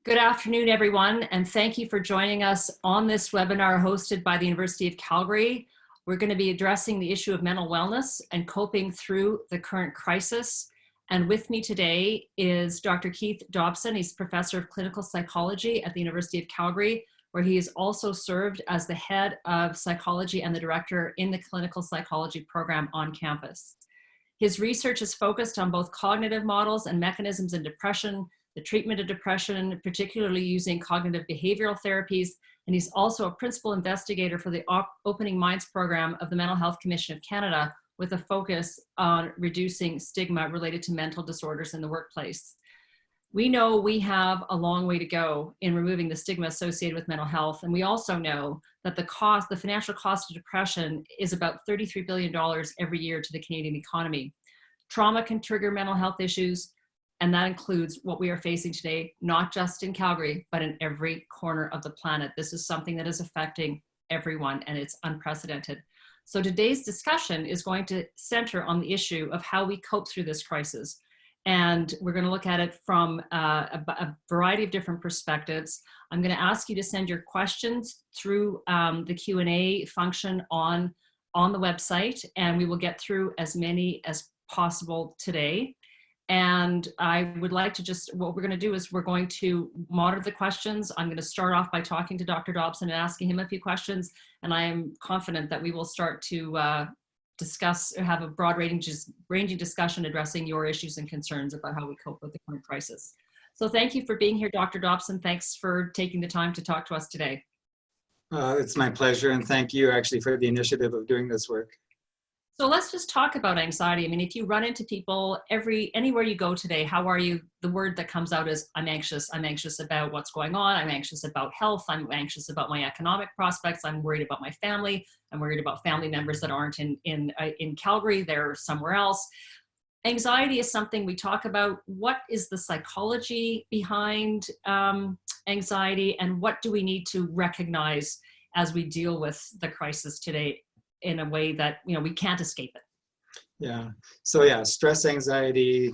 Good afternoon, everyone, and thank you for joining us on this webinar hosted by the University of Calgary. We're going to be addressing the issue of mental wellness and coping through the current crisis. And with me today is Dr. Keith Dobson. He's Professor of Clinical Psychology at the University of Calgary, where he has also served as the head of psychology and the director in the clinical psychology program on campus. His research is focused on both cognitive models and mechanisms in depression, the treatment of depression, particularly using cognitive behavioral therapies, and he's also a principal investigator for the Opening Minds program of the Mental Health Commission of Canada, with a focus on reducing stigma related to mental disorders in the workplace. We know we have a long way to go in removing the stigma associated with mental health, and we also know that the financial cost of depression is about $33 billion every year to the Canadian economy. Trauma can trigger mental health issues, and that includes what we are facing today, not just in Calgary, but in every corner of the planet. This is something that is affecting everyone, and it's unprecedented. So today's discussion is going to center on the issue of how we cope through this crisis. And we're going to look at it from a variety of different perspectives. I'm going to ask you to send your questions through the Q&A function on the website, and we will get through as many as possible today. And I would like to what we're going to do is we're going to monitor the questions. I'm going to start off by talking to Dr. Dobson and asking him a few questions. And I am confident that we will start to discuss or have a broad ranging discussion addressing your issues and concerns about how we cope with the current crisis. So thank you for being here, Dr. Dobson. Thanks for taking the time to talk to us today. It's my pleasure, and thank you actually for the initiative of doing this work. So let's just talk about anxiety. I mean, if you run into people anywhere you go today, how are you? The word that comes out is, I'm anxious. I'm anxious about what's going on. I'm anxious about health. I'm anxious about my economic prospects. I'm worried about my family. I'm worried about family members that aren't in Calgary. They're somewhere else. Anxiety is something we talk about. What is the psychology behind anxiety, and what do we need to recognize as we deal with the crisis today in a way that, we can't escape it? Yeah. So yeah, stress, anxiety,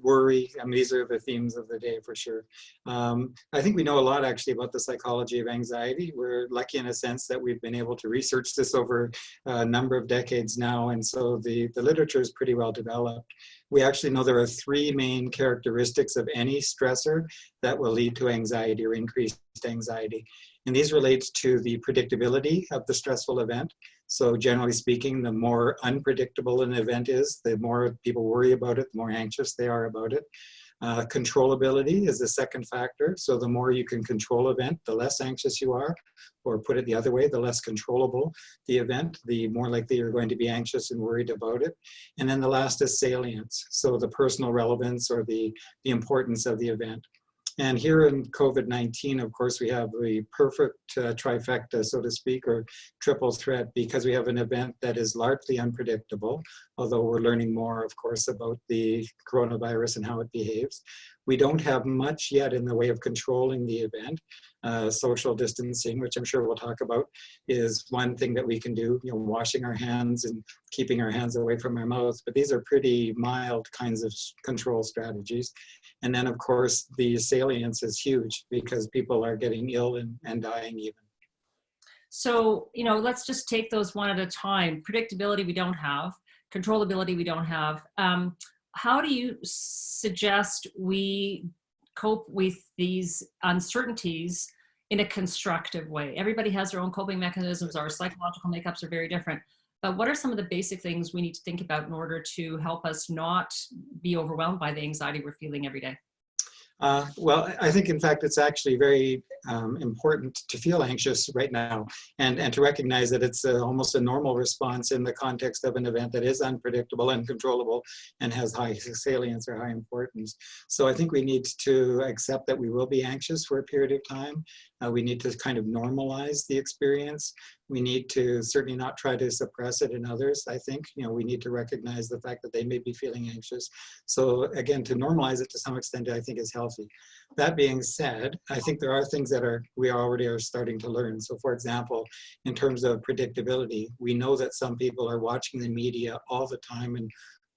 worry. I mean, these are the themes of the day for sure. I think we know a lot actually about the psychology of anxiety. We're lucky in a sense that we've been able to research this over a number of decades now. And so the literature is pretty well developed. We actually know there are three main characteristics of any stressor that will lead to anxiety or increased anxiety. And these relate to the predictability of the stressful event. So generally speaking, the more unpredictable an event is, the more people worry about it, the more anxious they are about it. Controllability is the second factor. So the more you can control an event, the less anxious you are, or put it the other way, the less controllable the event, the more likely you're going to be anxious and worried about it. And then the last is salience. So the personal relevance or the importance of the event. And here in COVID-19, of course, we have the perfect trifecta, so to speak, or triple threat, because we have an event that is largely unpredictable, although we're learning more, of course, about the coronavirus and how it behaves. We don't have much yet in the way of controlling the event. Social distancing, which I'm sure we'll talk about, is one thing that we can do, washing our hands and keeping our hands away from our mouths. But these are pretty mild kinds of control strategies. And then, of course, the salience is huge because people are getting ill and dying even. So, let's just take those one at a time. Predictability we don't have. Controllability we don't have. How do you suggest we cope with these uncertainties in a constructive way? Everybody has their own coping mechanisms. Our psychological makeups are very different. But what are some of the basic things we need to think about in order to help us not be overwhelmed by the anxiety we're feeling every day? Well, I think, in fact, it's actually very important to feel anxious right now and to recognize that it's almost a normal response in the context of an event that is unpredictable, uncontrollable, and has high salience or high importance. So I think we need to accept that we will be anxious for a period of time. We need to kind of normalize the experience. We need to certainly not try to suppress it in others. I think, we need to recognize the fact that they may be feeling anxious. So again, to normalize it to some extent, I think is healthy. That being said, I think there are things that we already are starting to learn. So for example, in terms of predictability, we know that some people are watching the media all the time and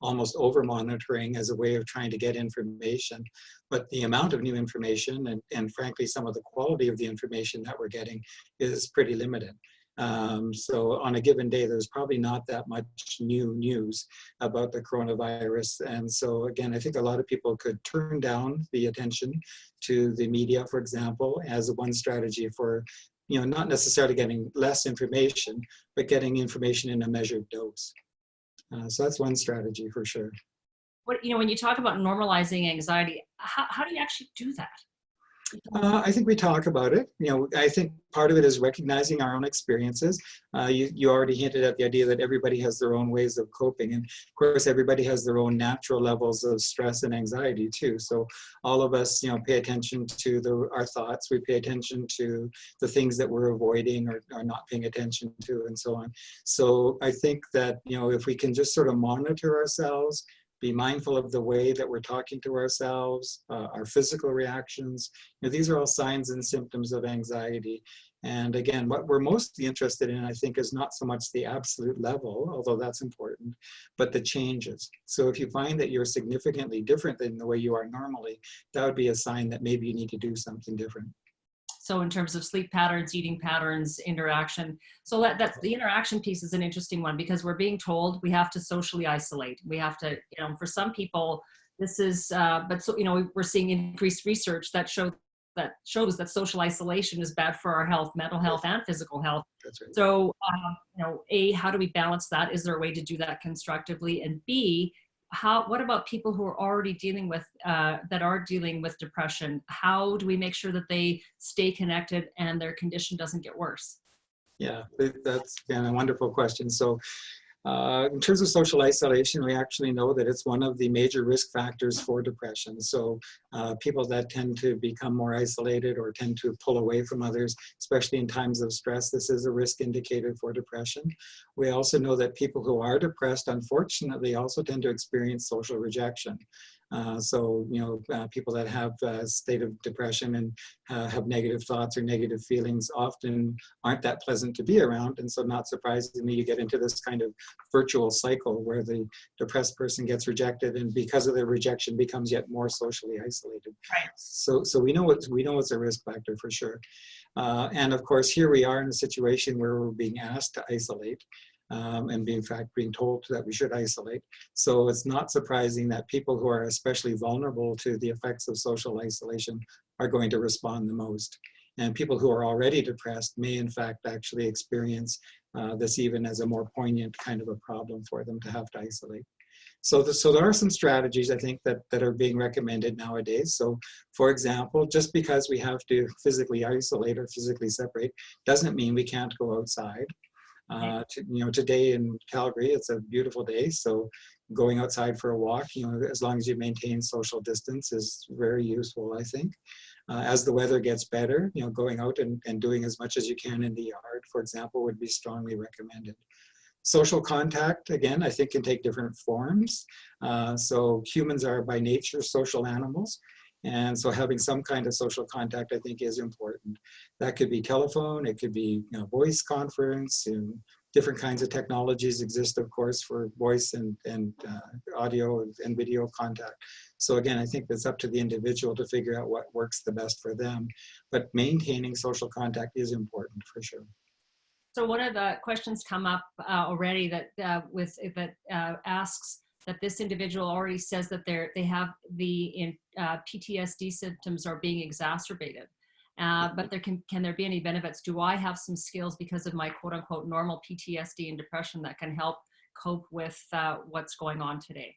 almost over monitoring as a way of trying to get information. But the amount of new information and frankly, some of the quality of the information that we're getting is pretty limited. So on a given day, there's probably not that much new news about the coronavirus. And so again, I think a lot of people could turn down the attention to the media, for example, as one strategy for, not necessarily getting less information, but getting information in a measured dose. So that's one strategy for sure. When you talk about normalizing anxiety, how do you actually do that? I think we talk about it. I think part of it is recognizing our own experiences. You already hinted at the idea that everybody has their own ways of coping. And of course, everybody has their own natural levels of stress and anxiety too. So all of us, pay attention to our thoughts. We pay attention to the things that we're avoiding or not paying attention to and so on. So I think that, if we can just sort of monitor ourselves, be mindful of the way that we're talking to ourselves, our physical reactions. These are all signs and symptoms of anxiety. And again, what we're mostly interested in, I think, is not so much the absolute level, although that's important, but the changes. So if you find that you're significantly different than the way you are normally, that would be a sign that maybe you need to do something different. So in terms of sleep patterns, eating patterns, interaction. So that's the interaction piece is an interesting one because we're being told we have to socially isolate. We have to, for some people, this is, we're seeing increased research that shows that social isolation is bad for our health, mental health and physical health. That's right. So, A, how do we balance that? Is there a way to do that constructively? And B, what about people who are already dealing with depression? How do we make sure that they stay connected and their condition doesn't get worse? Yeah, that's again a wonderful question. So in terms of social isolation, we actually know that it's one of the major risk factors for depression. So people that tend to become more isolated or tend to pull away from others, especially in times of stress, this is a risk indicator for depression. We also know that people who are depressed, unfortunately, also tend to experience social rejection. People that have a state of depression and have negative thoughts or negative feelings often aren't that pleasant to be around. And so not surprisingly, you get into this kind of virtual cycle where the depressed person gets rejected and because of their rejection becomes yet more socially isolated. Right. So we know it's a risk factor for sure. And of course, here we are in a situation where we're being asked to isolate. And in fact being told that we should isolate. So it's not surprising that people who are especially vulnerable to the effects of social isolation are going to respond the most. And people who are already depressed may in fact actually experience this even as a more poignant kind of a problem for them to have to isolate. So there are some strategies, I think, that are being recommended nowadays. So for example, just because we have to physically isolate or physically separate doesn't mean we can't go outside. Today in Calgary, it's a beautiful day. So going outside for a walk, as long as you maintain social distance is very useful, I think. As the weather gets better, going out and doing as much as you can in the yard, for example, would be strongly recommended. Social contact, again, I think can take different forms. So humans are by nature social animals. And so having some kind of social contact, I think, is important. That could be telephone, it could be voice conference, and different kinds of technologies exist, of course, for voice and audio and video contact. So again, I think it's up to the individual to figure out what works the best for them. But maintaining social contact is important for sure. So one of the questions come up already that asks that this individual already says that they have the PTSD symptoms are being exacerbated. But can there be any benefits? Do I have some skills because of my quote unquote normal PTSD and depression that can help cope with what's going on today?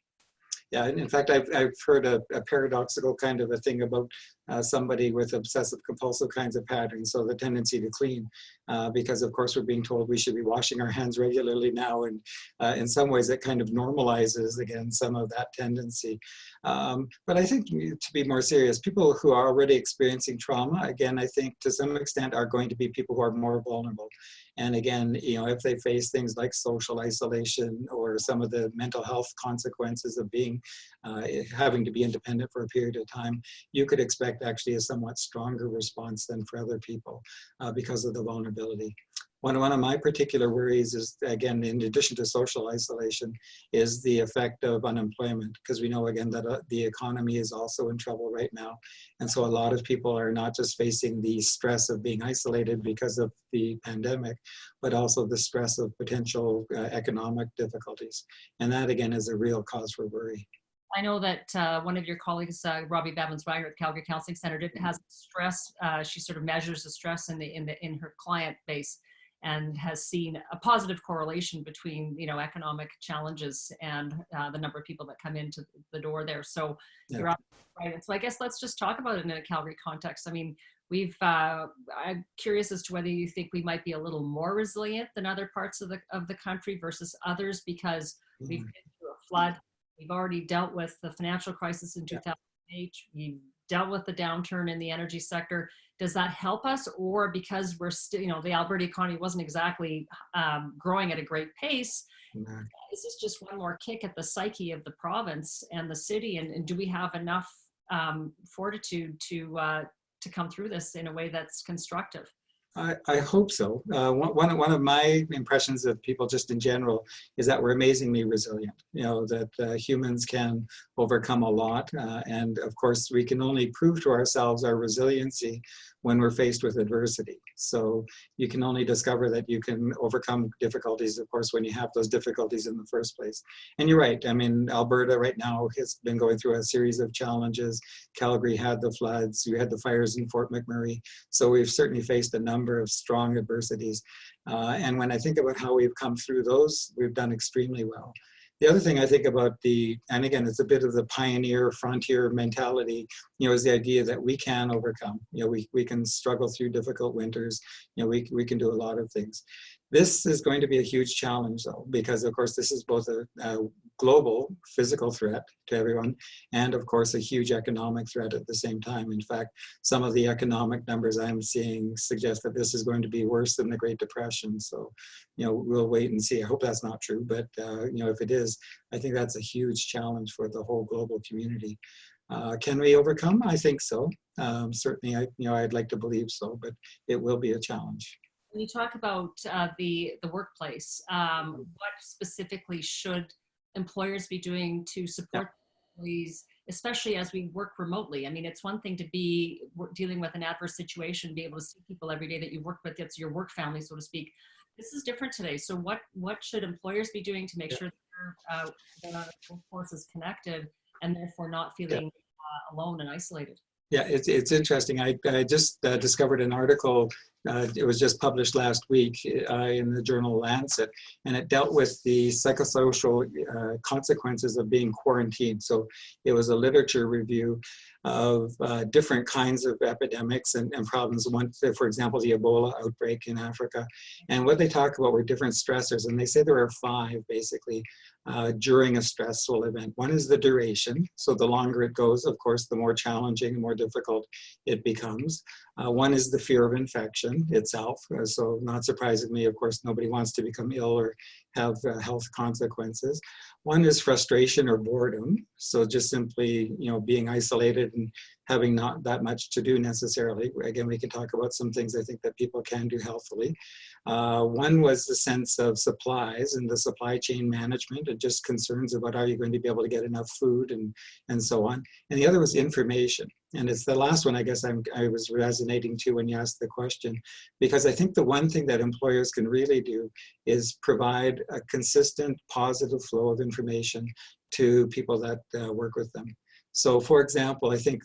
Yeah, and in fact, I've heard a paradoxical kind of a thing about somebody with obsessive compulsive kinds of patterns, so the tendency to clean, because of course we're being told we should be washing our hands regularly now, and in some ways it kind of normalizes again some of that tendency. But I think to be more serious, people who are already experiencing trauma, again, I think to some extent are going to be people who are more vulnerable. And again, if they face things like social isolation or some of the mental health consequences of having to be independent for a period of time, you could expect actually a somewhat stronger response than for other people because of the vulnerability. One of my particular worries is, again, in addition to social isolation, is the effect of unemployment, because we know, again, that the economy is also in trouble right now. And so a lot of people are not just facing the stress of being isolated because of the pandemic, but also the stress of potential economic difficulties. And that, again, is a real cause for worry. I know that one of your colleagues, Robbie Bavins-Wagner at the Calgary Counseling Center, has stress. She sort of measures the stress in her client base, and has seen a positive correlation between, you know, economic challenges and the number of people that come into the door there. So Yeah. you're right. And so I guess let's just talk about it in a Calgary context. I mean, I'm curious as to whether you think we might be a little more resilient than other parts of the country versus others, because we've been through a flood. We've already dealt with the financial crisis in 2008. We've dealt with the downturn in the energy sector. Does that help us, or because we're still, you know, the Alberta economy wasn't exactly growing at a great pace? Yeah. Is this just one more kick at the psyche of the province and the city? And do we have enough fortitude to come through this in a way that's constructive? I hope so. One of my impressions of people just in general is that we're amazingly resilient. You know, that humans can overcome a lot. And of course, we can only prove to ourselves our resiliency when we're faced with adversity. So you can only discover that you can overcome difficulties, of course, when you have those difficulties in the first place. And you're right. I mean, Alberta right now has been going through a series of challenges. Calgary had the floods. We had the fires in Fort McMurray. So we've certainly faced a number of strong adversities. And when I think about how we've come through those, we've done extremely well. The other thing I think about and again, it's a bit of the pioneer frontier mentality, you know, is the idea that we can overcome. You know, we can struggle through difficult winters. You know, we can do a lot of things. This is going to be a huge challenge, though, because of course this is both a global physical threat to everyone, and of course a huge economic threat at the same time. In fact, some of the economic numbers I'm seeing suggest that this is going to be worse than the Great Depression. So, you know, we'll wait and see. I hope that's not true, but you know, if it is, I think that's a huge challenge for the whole global community. Can we overcome? I think so. Certainly, I'd like to believe so, but it will be a challenge. When you talk about the workplace, what specifically should employers be doing to support employees, especially as we work remotely? I mean, it's one thing to be dealing with an adverse situation, be able to see people every day that you work with. It's your work family, so to speak. This is different today. So what should employers be doing to make sure that their workforce is connected and therefore not feeling alone and isolated? Yeah, it's interesting. I just discovered an article. It was just published last week in the journal Lancet, and it dealt with the psychosocial consequences of being quarantined. So it was a literature review of different kinds of epidemics and problems. One, for example, the Ebola outbreak in Africa. And what they talk about were different stressors. And they say there are 5 basically during a stressful event. One is the duration. So the longer it goes, of course, the more challenging and more difficult it becomes. One is the fear of infection itself. So not surprisingly, of course, nobody wants to become ill or have health consequences. One is frustration or boredom. So just simply, you know, being isolated and having not that much to do necessarily. Again, we can talk about some things I think that people can do healthily. One was the sense of supplies and the supply chain management and just concerns about are you going to be able to get enough food and so on. And the other was information. And it's the last one, I guess, I was resonating to when you asked the question, because I think the one thing that employers can really do is provide a consistent, positive flow of information to people that work with them. So for example, I think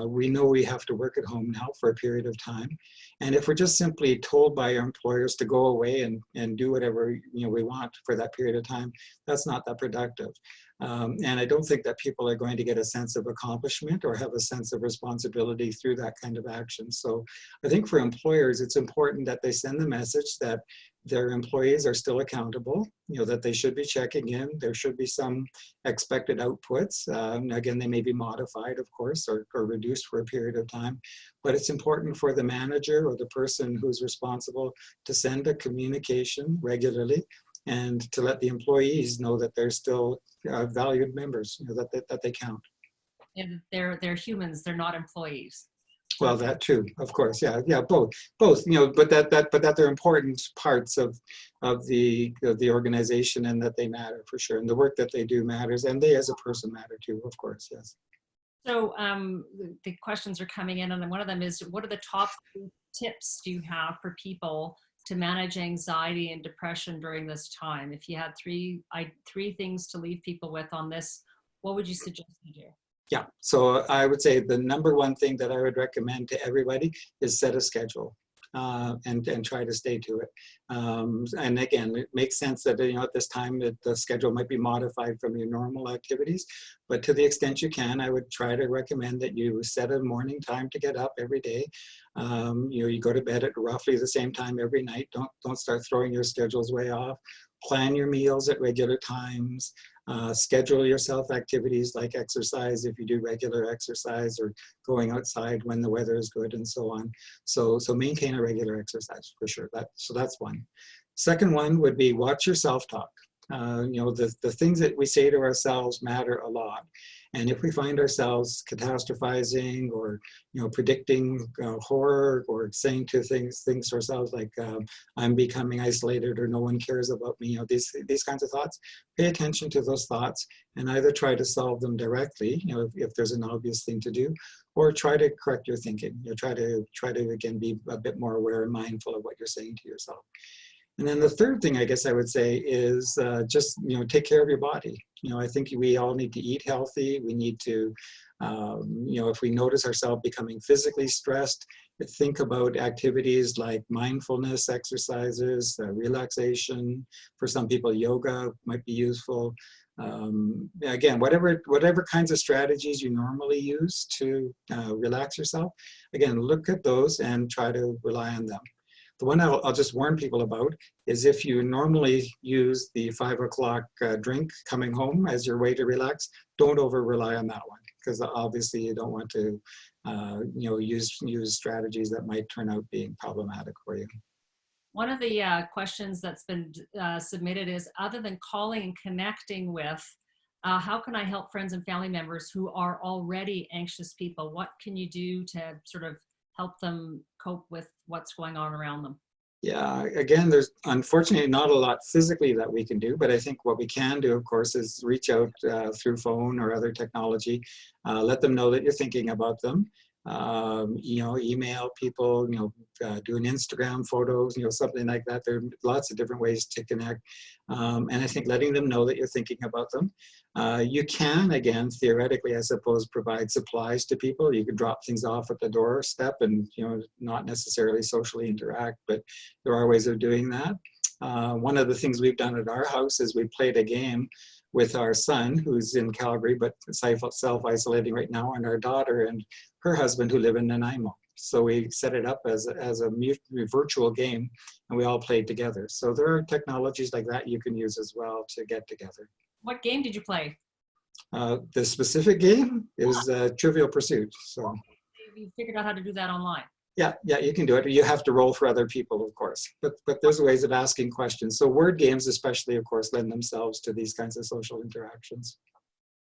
we know we have to work at home now for a period of time. And if we're just simply told by our employers to go away and do whatever we want for that period of time, that's not that productive. And I don't think that people are going to get a sense of accomplishment or have a sense of responsibility through that kind of action. So I think for employers, it's important that they send the message that their employees are still accountable, that they should be checking in. There should be some expected outputs. Again, they may be modified, of course, or reduced for a period of time. But it's important for the manager or the person who's responsible to send a communication regularly and to let the employees know that they're still valued members, that they count. And they're humans, they're not employees. Well, that too, of course, yeah, yeah, both, but that they're important parts of the organization, and that they matter for sure, and the work that they do matters, and they as a person matter too, of course, yes. So the questions are coming in, and one of them is, what are the top 3 tips do you have for people to manage anxiety and depression during this time? If you had three things to leave people with on this, what would you suggest you do? Yeah, so I would say the number one thing that I would recommend to everybody is set a schedule, and try to stay to it. And again, it makes sense that at this time that the schedule might be modified from your normal activities, but to the extent you can, I would try to recommend that you set a morning time to get up every day. You go to bed at roughly the same time every night. Don't start throwing your schedules way off. Plan your meals at regular times. Schedule yourself activities like exercise if you do regular exercise, or going outside when the weather is good, and so on. So maintain a regular exercise for sure. So that's one. Second one would be watch your self-talk. The things that we say to ourselves matter a lot. And if we find ourselves catastrophizing, or predicting horror, or saying things to ourselves like I'm becoming isolated, or no one cares about me, these kinds of thoughts, pay attention to those thoughts and either try to solve them directly, if there's an obvious thing to do, or try to correct your thinking. Try to again be a bit more aware and mindful of what you're saying to yourself. And then the third thing I guess I would say is just take care of your body. I think we all need to eat healthy. We need to, if we notice ourselves becoming physically stressed, think about activities like mindfulness exercises, relaxation. For some people, yoga might be useful. Again, whatever kinds of strategies you normally use to relax yourself, again, look at those and try to rely on them. The one I'll just warn people about is if you normally use the 5 o'clock drink coming home as your way to relax, don't over rely on that one, because obviously you don't want to use strategies that might turn out being problematic for you. One of the questions that's been submitted is, other than calling and connecting with, how can I help friends and family members who are already anxious people? What can you do to sort of help them cope with what's going on around them? Yeah, again, there's unfortunately not a lot physically that we can do, but I think what we can do, of course, is reach out through phone or other technology, let them know that you're thinking about them. Email people, do an Instagram photos, something like that. There are lots of different ways to connect. And I think letting them know that you're thinking about them. You can, again, theoretically, I suppose, provide supplies to people. You could drop things off at the doorstep and, not necessarily socially interact, but there are ways of doing that. One of the things we've done at our house is we played a game with our son, who's in Calgary, but self-isolating right now, and our daughter and her husband, who live in Nanaimo. So we set it up as a virtual game, and we all played together. So there are technologies like that you can use as well to get together. What game did you play? The specific game is Trivial Pursuit. So you figured out how to do that online? Yeah, you can do it. You have to roll for other people, of course, but there's ways of asking questions. So word games especially, of course, lend themselves to these kinds of social interactions.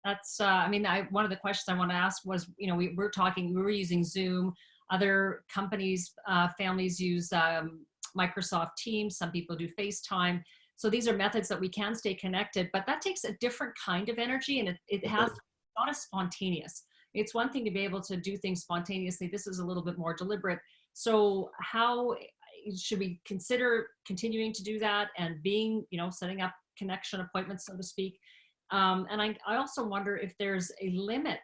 That's, one of the questions I want to ask was, we were using Zoom. Other companies, families use Microsoft Teams. Some people do FaceTime. So these are methods that we can stay connected, but that takes a different kind of energy, and it has not as spontaneous. It's one thing to be able to do things spontaneously. This is a little bit more deliberate. So how should we consider continuing to do that and being, setting up connection appointments, so to speak? And I also wonder if there's a limit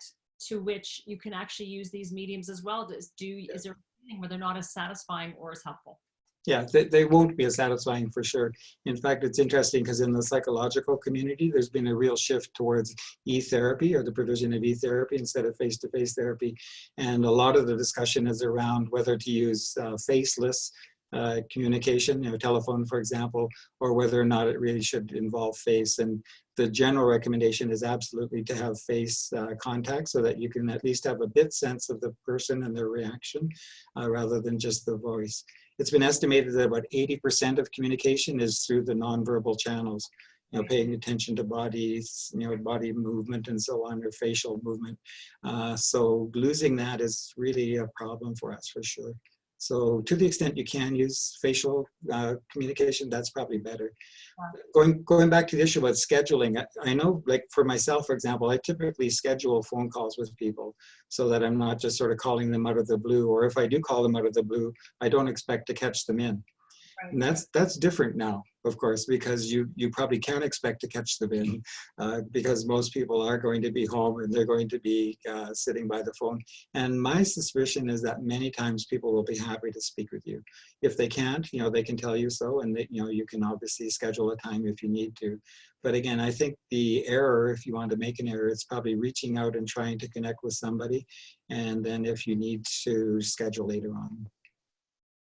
to which you can actually use these mediums as well. Is there anything where they're not as satisfying or as helpful? Yeah, they won't be as satisfying for sure. In fact, it's interesting because in the psychological community, there's been a real shift towards e-therapy, or the provision of e-therapy instead of face-to-face therapy. And a lot of the discussion is around whether to use faceless communication, telephone, for example, or whether or not it really should involve face. And the general recommendation is absolutely to have face contact, so that you can at least have a bit sense of the person and their reaction rather than just the voice. It's been estimated that about 80% of communication is through the nonverbal channels. paying attention to bodies, body movement and so on, or facial movement. So losing that is really a problem for us, for sure. So to the extent you can use facial communication, that's probably better. Going back to the issue about scheduling, I know, like for myself, for example, I typically schedule phone calls with people so that I'm not just sort of calling them out of the blue, or if I do call them out of the blue, I don't expect to catch them in. And that's different now, of course, because you probably can't expect to catch them in because most people are going to be home and they're going to be sitting by the phone. And my suspicion is that many times people will be happy to speak with you. If they can't, they can tell you so, and they, you can obviously schedule a time if you need to. But again, I think the error, if you want to make an error, it's probably reaching out and trying to connect with somebody, and then if you need to, schedule later on.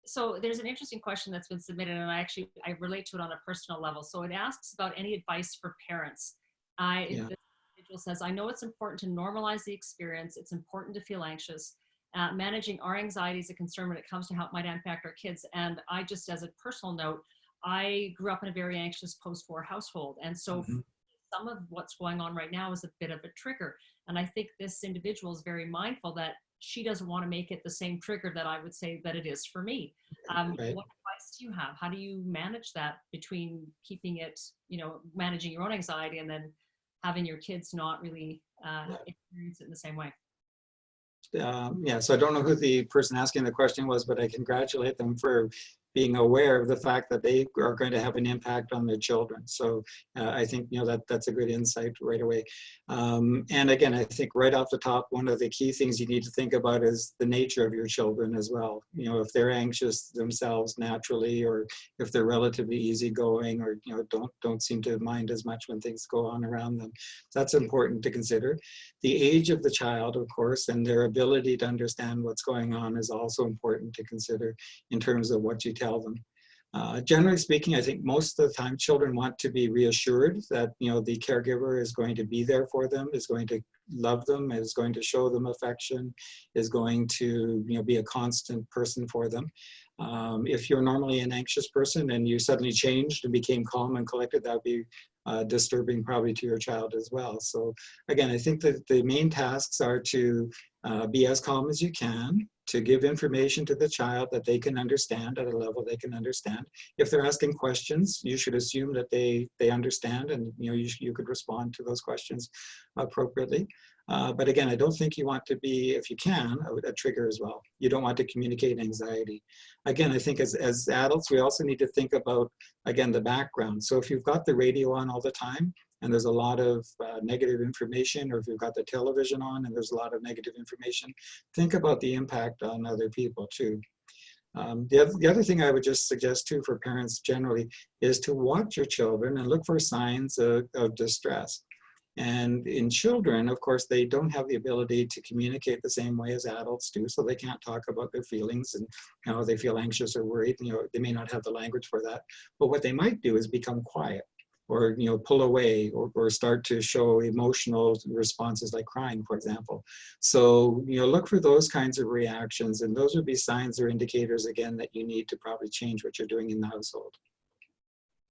So there's an interesting question that's been submitted, and I relate to it on a personal level. So it asks about any advice for parents. This individual says, I know it's important to normalize the experience. It's important to feel anxious. Managing our anxiety is a concern when it comes to how it might impact our kids. And I just, as a personal note, I grew up in a very anxious post-war household. And so some of what's going on right now is a bit of a trigger. And I think this individual is very mindful that she doesn't want to make it the same trigger that I would say that it is for me. What advice do you have? How do you manage that between keeping it, managing your own anxiety and then having your kids not really experience it in the same way? So I don't know who the person asking the question was, but I congratulate them for being aware of the fact that they are going to have an impact on their children. So I think that's a good insight right away. And again, I think right off the top, one of the key things you need to think about is the nature of your children as well. If they're anxious themselves naturally, or if they're relatively easygoing, or don't seem to mind as much when things go on around them. That's important to consider. The age of the child, of course, and their ability to understand what's going on is also important to consider in terms of what you tell them. Generally speaking, I think most of the time children want to be reassured that the caregiver is going to be there for them, is going to love them, is going to show them affection, is going to be a constant person for them. If you're normally an anxious person and you suddenly changed and became calm and collected, that would be disturbing probably to your child as well. So again, I think that the main tasks are to be as calm as you can, to give information to the child that they can understand at a level they can understand. If they're asking questions, you should assume that they understand, and you could respond to those questions appropriately. But again, I don't think you want to be, if you can, a trigger as well. You don't want to communicate anxiety. Again, I think as adults, we also need to think about, again, the background. So if you've got the radio on all the time, and there's a lot of negative information, or if you've got the television on and there's a lot of negative information, think about the impact on other people too. The other thing I would just suggest too for parents generally is to watch your children and look for signs of distress. And in children, of course, they don't have the ability to communicate the same way as adults do, so they can't talk about their feelings and how they feel anxious or worried. They may not have the language for that. But what they might do is become quiet, or pull away, or start to show emotional responses like crying, for example. So look for those kinds of reactions, and those would be signs or indicators, again, that you need to probably change what you're doing in the household.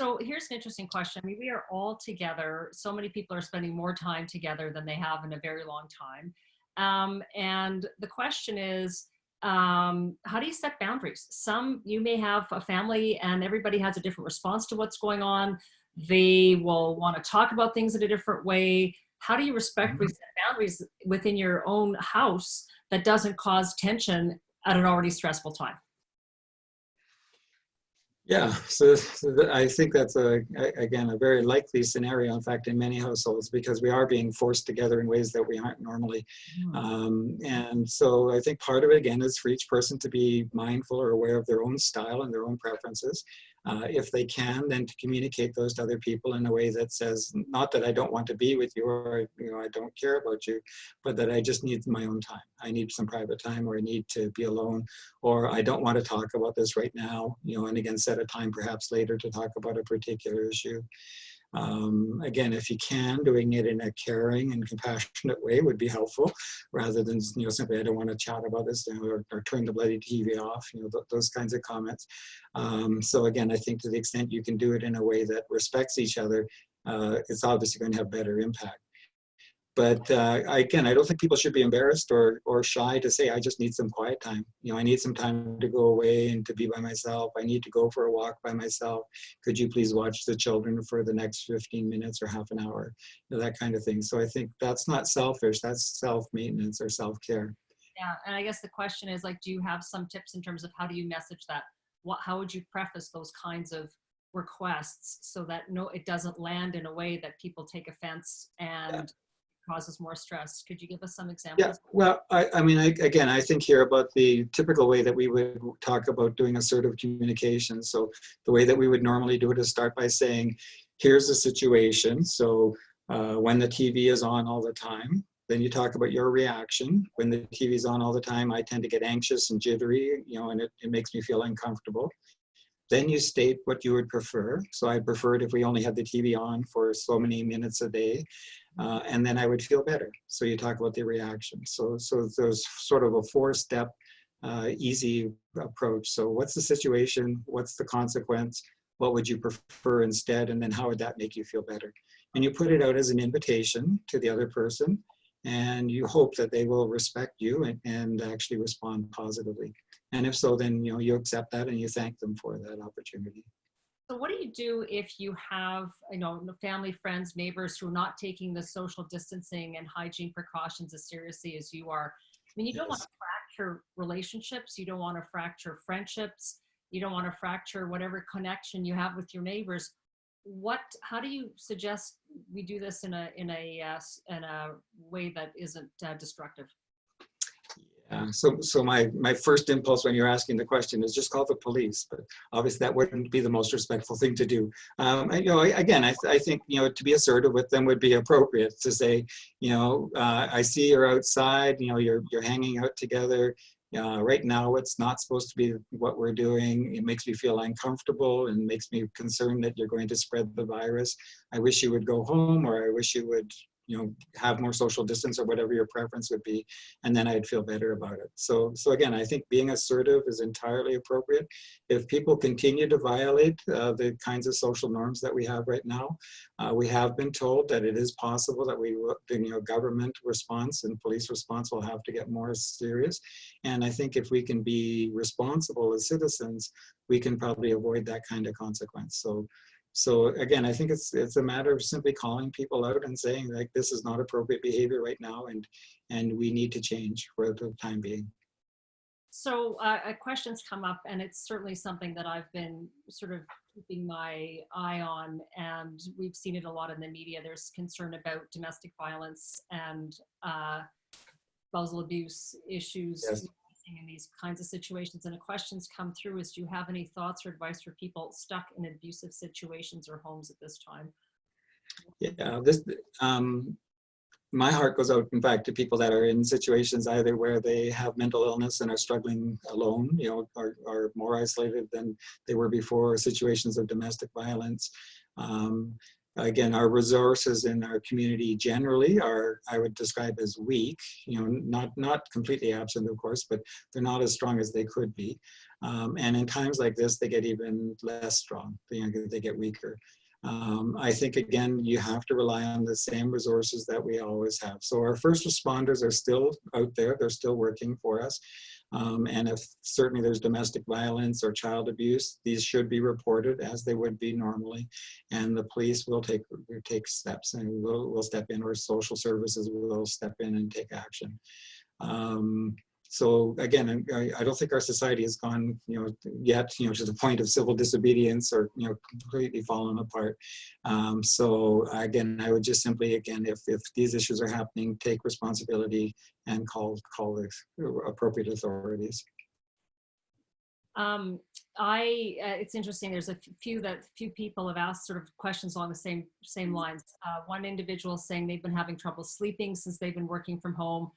So here's an interesting question. I mean, we are all together. So many people are spending more time together than they have in a very long time. And the question is, how do you set boundaries? You may have a family and everybody has a different response to what's going on. They will want to talk about things in a different way. How do you respectfully set boundaries within your own house that doesn't cause tension at an already stressful time? Yeah, so I think that's again a very likely scenario, in fact, in many households, because we are being forced together in ways that we aren't normally. And so I think part of it, again, is for each person to be mindful or aware of their own style and their own preferences. If they can, then to communicate those to other people in a way that says, not that I don't want to be with you, or I don't care about you, but that I just need my own time. I need some private time, or I need to be alone, or I don't want to talk about this right now, and again, set a time perhaps later to talk about a particular issue. Again, if you can, doing it in a caring and compassionate way would be helpful, rather than simply, I don't want to chat about this, or turn the bloody TV off, those kinds of comments. So again, I think to the extent you can do it in a way that respects each other, it's obviously going to have better impact. But again, I don't think people should be embarrassed or shy to say, I just need some quiet time. You know, I need some time to go away and to be by myself. I need to go for a walk by myself. Could you please watch the children for the next 15 minutes or half an hour? You know, that kind of thing. So I think that's not selfish, that's self-maintenance or self-care. Yeah, and I guess the question is, like, do you have some tips in terms of how do you message that? How would you preface those kinds of requests so that it doesn't land in a way that people take offense and causes more stress? Could you give us some examples? Yeah, well, I mean, again, I think here about the typical way that we would talk about doing assertive communication. So the way that we would normally do it is start by saying, here's the situation. So when the TV is on all the time, then you talk about your reaction. When the TV is on all the time, I tend to get anxious and jittery, you know, and it makes me feel uncomfortable. Then you state what you would prefer. So I'd prefer it if we only had the TV on for so many minutes a day, and then I would feel better. So you talk about the reaction. So there's sort of a 4-step easy approach. So what's the situation? What's the consequence? What would you prefer instead? And then how would that make you feel better? And you put it out as an invitation to the other person, and you hope that they will respect you and actually respond positively. And if so, then you accept that and you thank them for that opportunity. So what do you do if you have, family, friends, neighbors who are not taking the social distancing and hygiene precautions as seriously as you are? I mean, you don't want to fracture relationships. You don't want to fracture friendships. You don't want to fracture whatever connection you have with your neighbors. How do you suggest we do this in a way that isn't destructive? Yeah, so my first impulse when you're asking the question is just call the police, but obviously that wouldn't be the most respectful thing to do. Again, I think, to be assertive with them would be appropriate to say, I see you're outside, you're hanging out together. Right now, it's not supposed to be what we're doing. It makes me feel uncomfortable and makes me concerned that you're going to spread the virus. I wish you would go home, or I wish you would have more social distance, or whatever your preference would be, and then I'd feel better about it. So again, I think being assertive is entirely appropriate. If people continue to violate the kinds of social norms that we have right now, we have been told that it is possible that the government response and police response will have to get more serious. And I think if we can be responsible as citizens, we can probably avoid that kind of consequence. So again, I think it's a matter of simply calling people out and saying, like, this is not appropriate behavior right now, and we need to change for the time being. So questions come up, and it's certainly something that I've been sort of keeping my eye on, and we've seen it a lot in the media. There's concern about domestic violence and spousal abuse issues. Yes. In these kinds of situations, and the questions come through is, do you have any thoughts or advice for people stuck in abusive situations or homes at this time? Yeah, my heart goes out, in fact, to people that are in situations either where they have mental illness and are struggling alone, are more isolated than they were before, situations of domestic violence. Again, our resources in our community generally are, I would describe as weak, not completely absent, of course, but they're not as strong as they could be. And in times like this, they get even less strong, they get weaker. I think, again, you have to rely on the same resources that we always have. So our first responders are still out there, they're still working for us. And if certainly there's domestic violence or child abuse, these should be reported as they would be normally. And the police will take steps, and we'll step in, or social services will step in and take action. So again, I don't think our society has gone, yet, to the point of civil disobedience or, completely fallen apart. So again, I would just simply, again, if these issues are happening, take responsibility and call the appropriate authorities. It's interesting. There's a few people have asked sort of questions along the same lines. One individual saying they've been having trouble sleeping since they've been working from home.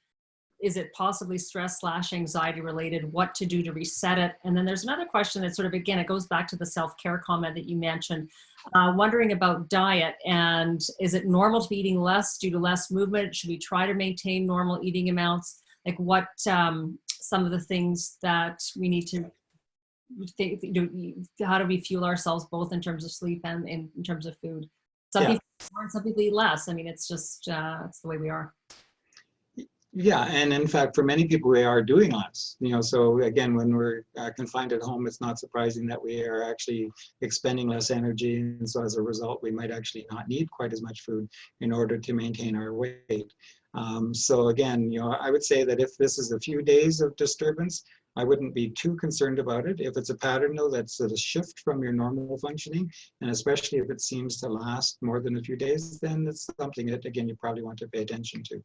Is it possibly stress/anxiety related? What to do to reset it? And then there's another question that sort of, again, it goes back to the self-care comment that you mentioned, wondering about diet. And is it normal to be eating less due to less movement? Should we try to maintain normal eating amounts? Like what some of the things that we need to think, how do we fuel ourselves both in terms of sleep and in terms of food? Some Yeah. people eat more and some people eat less. I mean, it's just, it's the way we are. Yeah, and in fact, for many people, we are doing less. So again, when we're confined at home, it's not surprising that we are actually expending less energy, and so as a result, we might actually not need quite as much food in order to maintain our weight. So again, I would say that if this is a few days of disturbance, I wouldn't be too concerned about it. If it's a pattern, though, that's a shift from your normal functioning, and especially if it seems to last more than a few days, then it's something that, again, you probably want to pay attention to.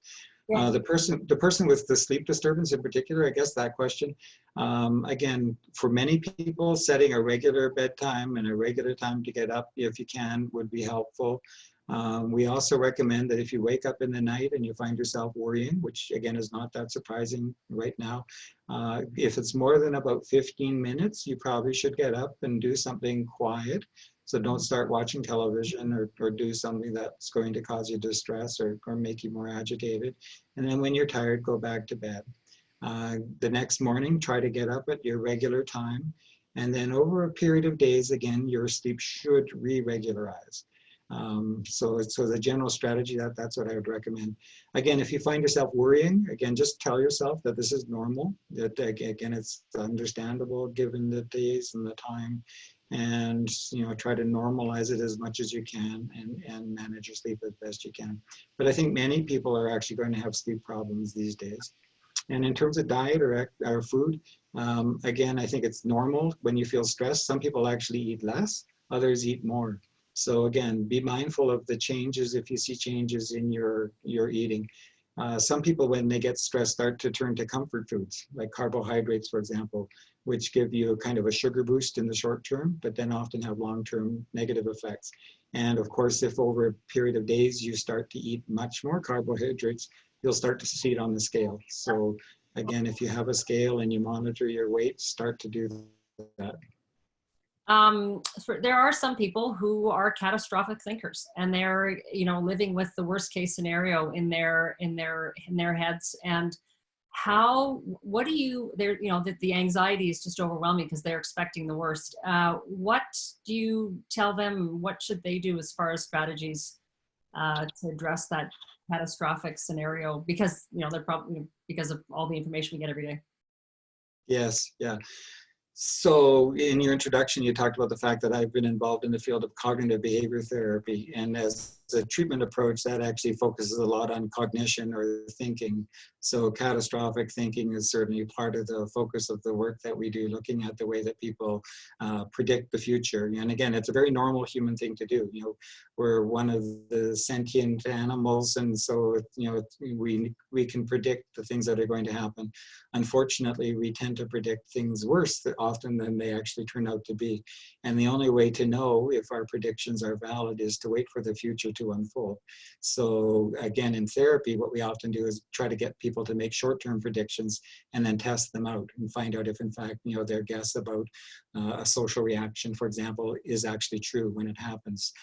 Yeah. The person with the sleep disturbance in particular, I guess that question, again, for many people, setting a regular bedtime and a regular time to get up, if you can, would be helpful. We also recommend that if you wake up in the night and you find yourself worrying, which again is not that surprising right now, if it's more than about 15 minutes, you probably should get up and do something quiet. So don't start watching television or do something that's going to cause you distress or make you more agitated. And then when you're tired, go back to bed. The next morning, try to get up at your regular time. And then over a period of days, again, your sleep should re-regularize. So the general strategy, that's what I would recommend. Again, if you find yourself worrying, again, just tell yourself that this is normal, that again, it's understandable given the days and the time, and try to normalize it as much as you can and manage your sleep as best you can. But I think many people are actually going to have sleep problems these days. And in terms of diet or food, again, I think it's normal when you feel stressed. Some people actually eat less, others eat more. So again, be mindful of the changes if you see changes in your eating. Some people, when they get stressed, start to turn to comfort foods, like carbohydrates, for example, which give you kind of a sugar boost in the short term, but then often have long-term negative effects. And of course, if over a period of days you start to eat much more carbohydrates, you'll start to see it on the scale. So again, if you have a scale and you monitor your weight, start to do that. There are some people who are catastrophic thinkers, and they're living with the worst case scenario in their heads. And what do you that the anxiety is just overwhelming because they're expecting the worst. What do you tell them? What should they do as far as strategies to address that catastrophic scenario? Because they're probably, because of all the information we get every day. Yes, yeah. So in your introduction, you talked about the fact that I've been involved in the field of cognitive behavior therapy. And as a treatment approach, that actually focuses a lot on cognition or thinking. So catastrophic thinking is certainly part of the focus of the work that we do, looking at the way that people predict the future. And again, it's a very normal human thing to do. We're one of the sentient animals, and so we can predict the things that are going to happen. Unfortunately, we tend to predict things worse often than they actually turn out to be. And the only way to know if our predictions are valid is to wait for the future to unfold. So again, in therapy, what we often do is try to get people to make short-term predictions and then test them out and find out if, in fact, their guess about a social reaction, for example, is actually true when it happens.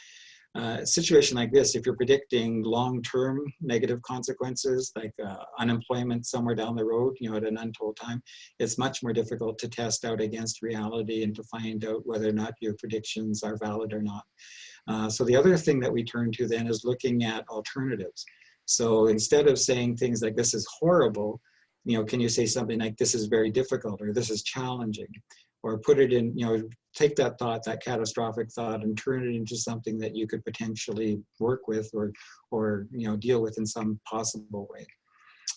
A situation like this, if you're predicting long-term negative consequences, like unemployment somewhere down the road, at an untold time, it's much more difficult to test out against reality and to find out whether or not your predictions are valid or not. So the other thing that we turn to then is looking at alternatives. So instead of saying things like, this is horrible, can you say something like, this is very difficult, or this is challenging? Or put it in, take that thought, that catastrophic thought, and turn it into something that you could potentially work with or deal with in some possible way.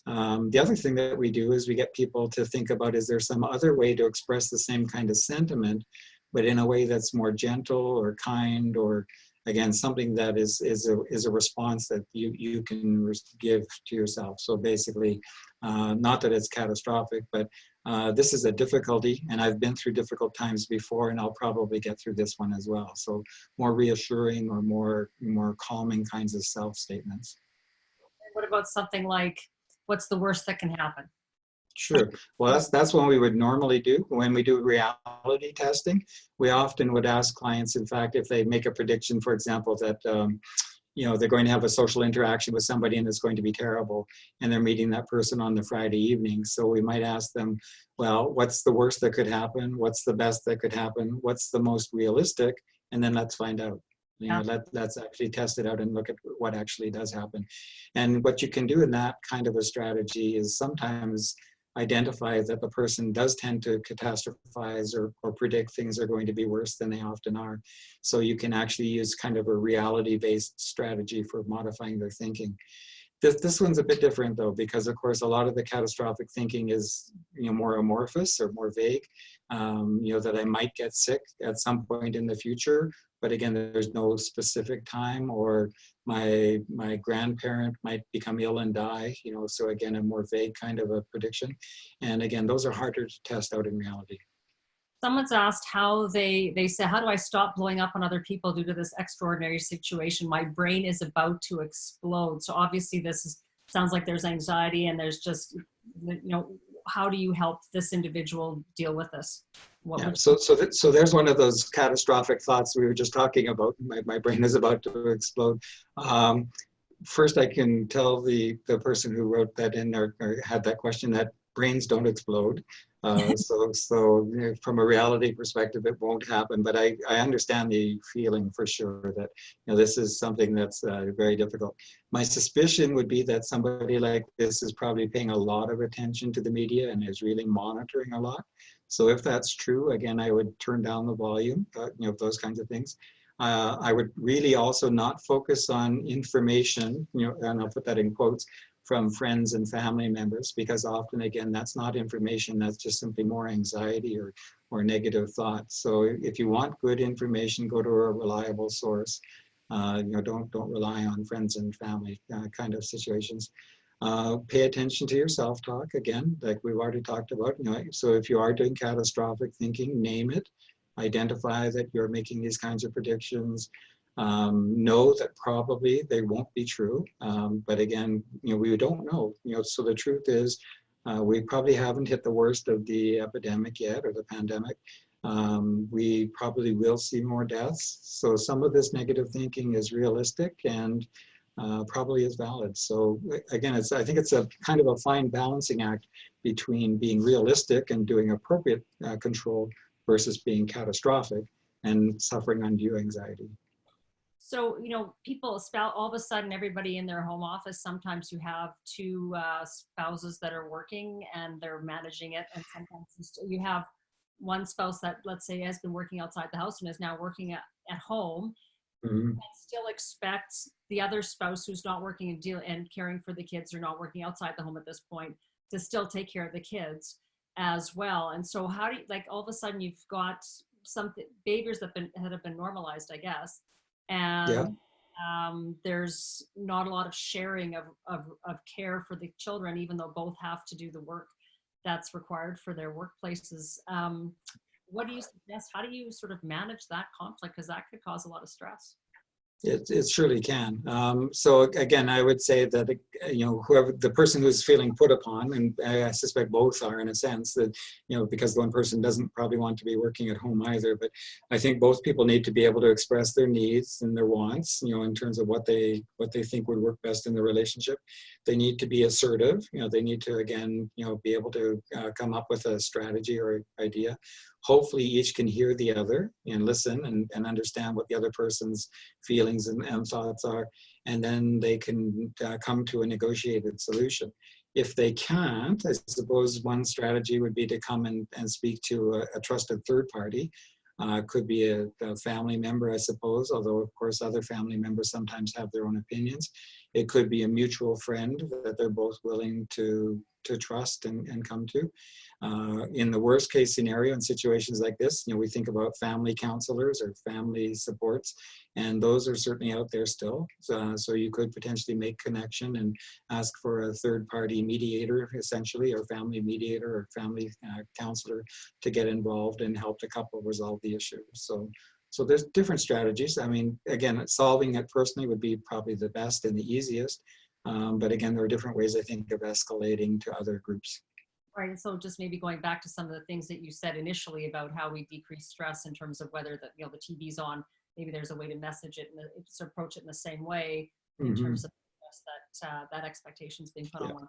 The other thing that we do is we get people to think about, is there some other way to express the same kind of sentiment, but in a way that's more gentle or kind, or again, something that is a response that you can give to yourself. So basically, not that it's catastrophic, but this is a difficulty, and I've been through difficult times before, and I'll probably get through this one as well. So more reassuring or more calming kinds of self-statements. What about something like, what's the worst that can happen? Sure. Well, that's what we would normally do. When we do reality testing, we often would ask clients, in fact, if they make a prediction, for example, that they're going to have a social interaction with somebody and it's going to be terrible, and they're meeting that person on the Friday evening. So we might ask them, well, what's the worst that could happen? What's the best that could happen? What's the most realistic? And then let's find out. Yeah. Let's actually test it out and look at what actually does happen. And what you can do in that kind of a strategy is sometimes identify that the person does tend to catastrophize or predict things are going to be worse than they often are. So you can actually use kind of a reality-based strategy for modifying their thinking. This one's a bit different though, because of course a lot of the catastrophic thinking is more amorphous or more vague. That I might get sick at some point in the future, but again, there's no specific time, or my grandparent might become ill and die. So again, a more vague kind of a prediction. And again, those are harder to test out in reality. Someone's asked how they say, how do I stop blowing up on other people due to this extraordinary situation? My brain is about to explode. So obviously sounds like there's anxiety, and there's just, how do you help this individual deal with this? So there's one of those catastrophic thoughts we were just talking about. My brain is about to explode. First, I can tell the person who wrote that in or had that question that brains don't explode. So from a reality perspective, it won't happen. But I understand the feeling for sure that this is something that's very difficult. My suspicion would be that somebody like this is probably paying a lot of attention to the media and is really monitoring a lot. So if that's true, again, I would turn down the volume, those kinds of things. I would really also not focus on information, and I'll put that in quotes, from friends and family members, because often, again, that's not information, that's just simply more anxiety or negative thoughts. So if you want good information, go to a reliable source. Don't rely on friends and family kind of situations. Pay attention to your self-talk, again, like we've already talked about. So if you are doing catastrophic thinking, name it. Identify that you're making these kinds of predictions. Know that probably they won't be true, but again, we don't know. So the truth is, we probably haven't hit the worst of the epidemic yet, or the pandemic. We probably will see more deaths. So some of this negative thinking is realistic and probably is valid. So again, I think it's a kind of a fine balancing act between being realistic and doing appropriate control versus being catastrophic and suffering undue anxiety. So, people all of a sudden, everybody in their home office, sometimes you have two spouses that are working and they're managing it. And sometimes you have one spouse that, let's say, has been working outside the house and is now working at home, and still expects the other spouse who's not working and caring for the kids, or not working outside the home at this point, to still take care of the kids as well. And so how do you, all of a sudden you've got some behaviors that have been normalized, I guess. And there's not a lot of sharing of care for the children, even though both have to do the work that's required for their workplaces. What do you suggest? How do you sort of manage that conflict? Because that could cause a lot of stress. It surely can. So again, I would say that whoever the person who's feeling put upon, and I suspect both are in a sense, that because one person doesn't probably want to be working at home either. But I think both people need to be able to express their needs and their wants, in terms of what they think would work best in the relationship. They need to be assertive. They need to, again, be able to come up with a strategy or idea. Hopefully each can hear the other and listen and understand what the other person's feelings and thoughts are, and then they can come to a negotiated solution. If they can't, I suppose one strategy would be to come and speak to a trusted third party. Could be a family member, I suppose, although of course other family members sometimes have their own opinions. It could be a mutual friend that they're both willing to trust and come to. In the worst case scenario, in situations like this, we think about family counselors or family supports, and those are certainly out there still. So you could potentially make connection and ask for a third party mediator, essentially, or family mediator or family counselor to get involved and help the couple resolve the issue. So there's different strategies. I mean, again, solving it personally would be probably the best and the easiest. But again, there are different ways, I think, of escalating to other groups. Right. And so just maybe going back to some of the things that you said initially about how we decrease stress in terms of whether the TV's on, maybe there's a way to message it and to approach it in the same way in terms of that expectations being put on one.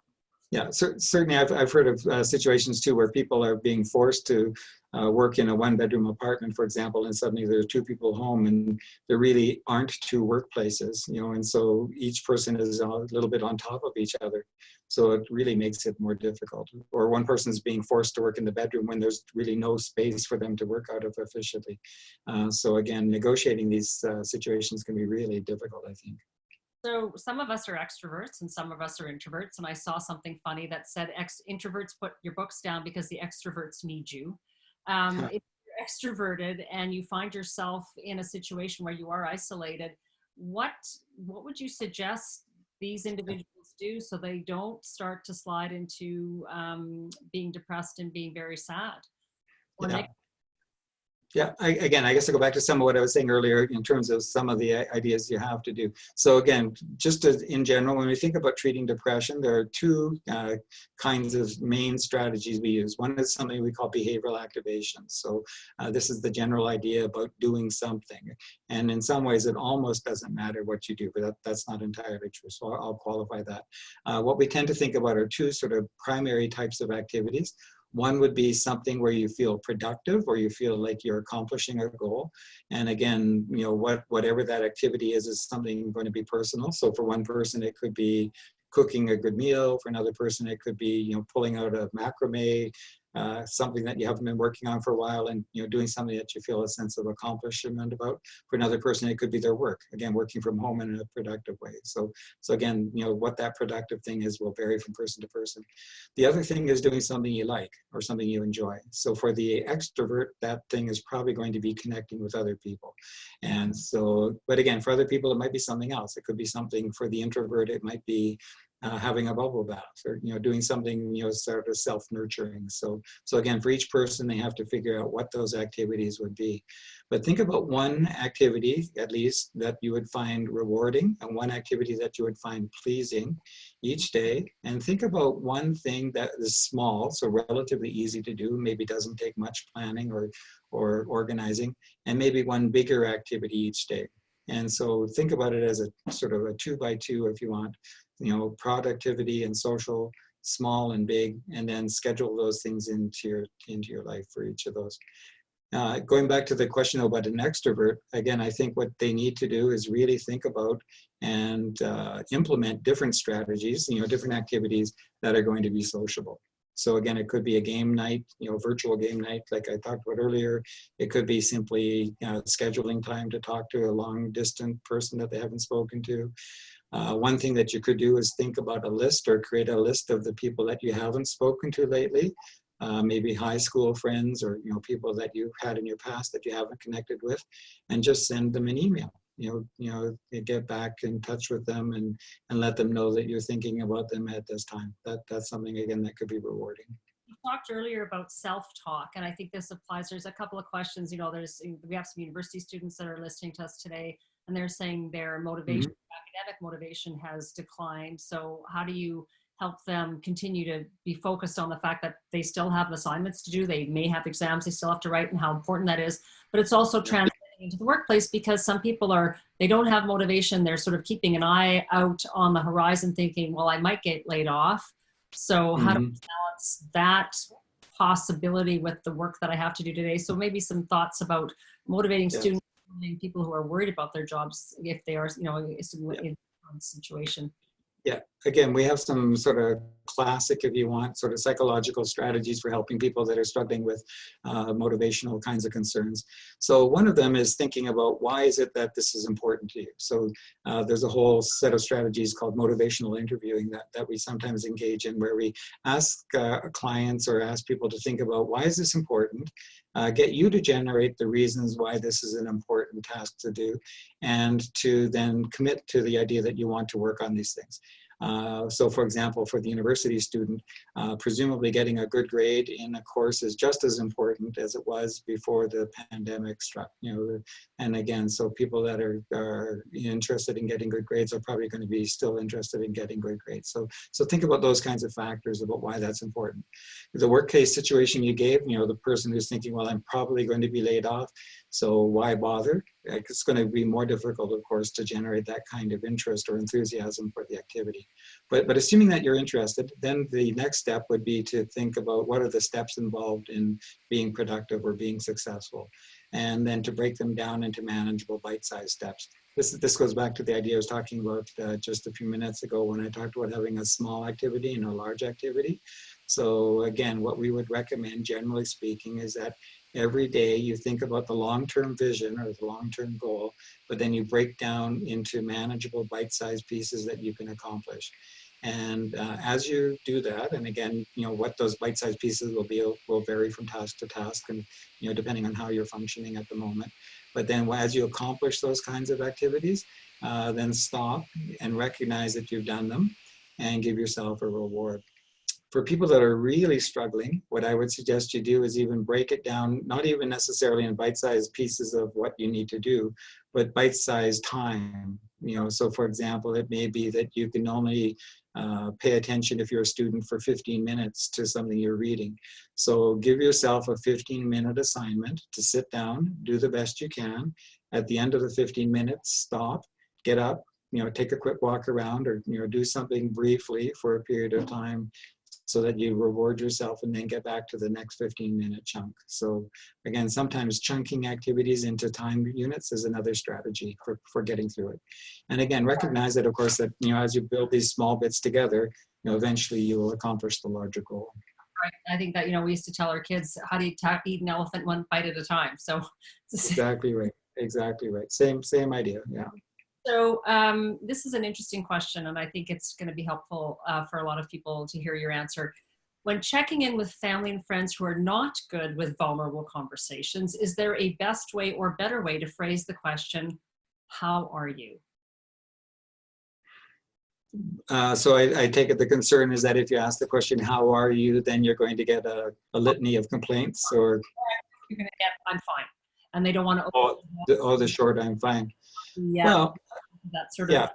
Yeah, certainly I've heard of situations too where people are being forced to work in a one-bedroom apartment, for example, and suddenly there are two people home, and there really aren't two workplaces, and so each person is a little bit on top of each other. So it really makes it more difficult. Or one person is being forced to work in the bedroom when there's really no space for them to work out of efficiently. So again, negotiating these situations can be really difficult, I think. So some of us are extroverts and some of us are introverts. And I saw something funny that said introverts put your books down because the extroverts need you. If you're extroverted and you find yourself in a situation where you are isolated, what would you suggest these individuals do so they don't start to slide into being depressed and being very sad? Or Yeah. Yeah, again, I guess I go back to some of what I was saying earlier in terms of some of the ideas you have to do. So again, just as in general, when we think about treating depression, there are two kinds of main strategies we use. One is something we call behavioral activation. So this is the general idea about doing something. And in some ways, it almost doesn't matter what you do, but that's not entirely true. So I'll qualify that. What we tend to think about are two sort of primary types of activities. One would be something where you feel productive or you feel like you're accomplishing a goal. And again, whatever that activity is something going to be personal. So for one person, it could be cooking a good meal. For another person, it could be, pulling out a macrame, something that you haven't been working on for a while, and doing something that you feel a sense of accomplishment about. For another person, it could be their work, again, working from home in a productive way. So again, what that productive thing is will vary from person to person. The other thing is doing something you like or something you enjoy. So for the extrovert, that thing is probably going to be connecting with other people. And so, but again, for other people, it might be something else. It could be something for the introvert. It might be having a bubble bath, or doing something sort of self-nurturing. So again, for each person, they have to figure out what those activities would be. But think about one activity, at least, that you would find rewarding, and one activity that you would find pleasing each day. And think about one thing that is small, so relatively easy to do, maybe doesn't take much planning or organizing, and maybe one bigger activity each day. And so think about it as a sort of a 2x2, if you want, productivity and social, small and big, and then schedule those things into your life for each of those. Going back to the question about an extrovert, again, I think what they need to do is really think about and implement different strategies, different activities that are going to be sociable. So again, it could be a game night, virtual game night, like I talked about earlier. It could be simply scheduling time to talk to a long distant person that they haven't spoken to. One thing that you could do is think about a list or create a list of the people that you haven't spoken to lately, maybe high school friends or people that you've had in your past that you haven't connected with, and just send them an email. Get back in touch with them and let them know that you're thinking about them at this time. That's something, again, that could be rewarding. You talked earlier about self-talk, and I think this applies. There's a couple of questions. We have some university students that are listening to us today, and they're saying their motivation, academic motivation, has declined. So how do you help them continue to be focused on the fact that they still have assignments to do? They may have exams they still have to write, and how important that is. But it's also translating into the workplace, because some people they don't have motivation. They're sort of keeping an eye out on the horizon, thinking, well, I might get laid off. So how do we balance that possibility with the work that I have to do today? So maybe some thoughts about motivating students, people who are worried about their jobs if they are, in a situation. Yeah, again, we have some sort of classic, if you want, sort of psychological strategies for helping people that are struggling with motivational kinds of concerns. So one of them is thinking about, why is it that this is important to you? So there's a whole set of strategies called motivational interviewing that we sometimes engage in, where we ask clients or ask people to think about, why is this important? Get you to generate the reasons why this is an important task to do, and to then commit to the idea that you want to work on these things. So for example, for the university student, presumably getting a good grade in a course is just as important as it was before the pandemic struck, and again, so people that are interested in getting good grades are probably going to be still interested in getting good grades. So think about those kinds of factors about why that's important. The work case situation you gave, the person who's thinking, well, I'm probably going to be laid off, so why bother? It's going to be more difficult, of course, to generate that kind of interest or enthusiasm for the activity. anxiety. But assuming that you're interested, then the next step would be to think about what are the steps involved in being productive or being successful, and then to break them down into manageable bite-sized steps. This goes back to the idea I was talking about just a few minutes ago when I talked about having a small activity and a large activity. So again, what we would recommend, generally speaking, is that every day you think about the long-term vision or the long-term goal, but then you break down into manageable bite-sized pieces that you can accomplish. And as you do that, and again, what those bite-sized pieces will be will vary from task to task, and depending on how you're functioning at the moment. But then as you accomplish those kinds of activities, then stop and recognize that you've done them and give yourself a reward. For people that are really struggling, what I would suggest you do is even break it down, not even necessarily in bite-sized pieces of what you need to do, but bite-sized time. So for example, it may be that you can only pay attention if you're a student for 15 minutes to something you're reading. So give yourself a 15-minute assignment to sit down, do the best you can. At the end of the 15 minutes, stop, get up, take a quick walk around, or do something briefly for a period of time, so that you reward yourself and then get back to the next 15-minute chunk. So again, sometimes chunking activities into time units is another strategy for getting through it. And again, recognize that, of course, that as you build these small bits together, eventually you will accomplish the larger goal. Right. I think that, we used to tell our kids, how do you eat an elephant one bite at a time? So exactly right. Exactly right. Same idea. Yeah. So this is an interesting question, and I think it's going to be helpful for a lot of people to hear your answer. When checking in with family and friends who are not good with vulnerable conversations, is there a best way or better way to phrase the question, how are you? So I take it the concern is that if you ask the question, how are you, then you're going to get a litany of complaints, or you're going to get, I'm fine. And they don't want to, the short, I'm fine. Yeah, well, that sort of,